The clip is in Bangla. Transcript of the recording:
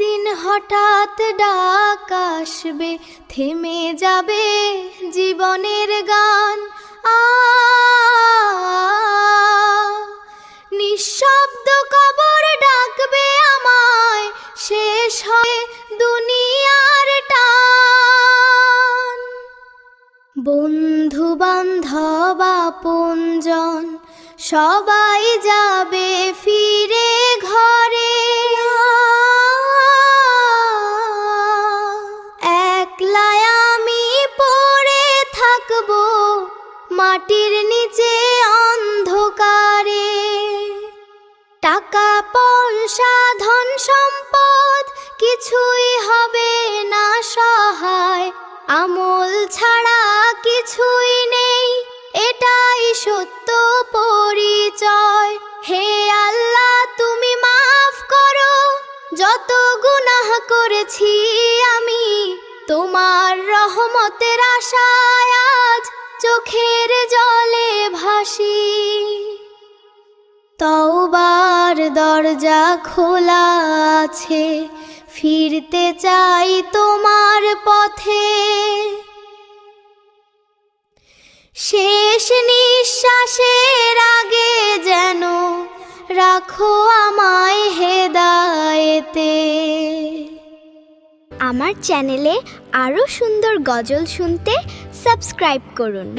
একদিন হঠাৎ ডাক আসবে, থেমে যাবে জীবনের গান। নিঃশব্দ কবর ডাকবে আমায়, শেষ হয়ে দুনিয়ার টান। বন্ধু বান্ধব আপনজন সবাই যাবে ফিরে ঘরে। একলা আমি পড়ে থাকবো মাটির নিচে অন্ধকারে। টাকা পয়সা ধন সম্পদ কিছুই হবে না সহায়, আমল ছাড়া কিছুই নেই, এটাই সত্য পরিচয়। হে আল্লাহ তুমি মাফ করো, যত গুনাহ করেছি আমি, তোমার রহমতের আশায় আজ চোখের জলে ভাসি। তওবার দরজা খোলা আছে, ফিরতে চাই তোমার পথে। শেষ নিঃশ্বাসের আগে যেন রাখো আমায় হেদায়েতে। আমার চ্যানেলে আরও সুন্দর গজল শুনতে সাবস্ক্রাইব করুন।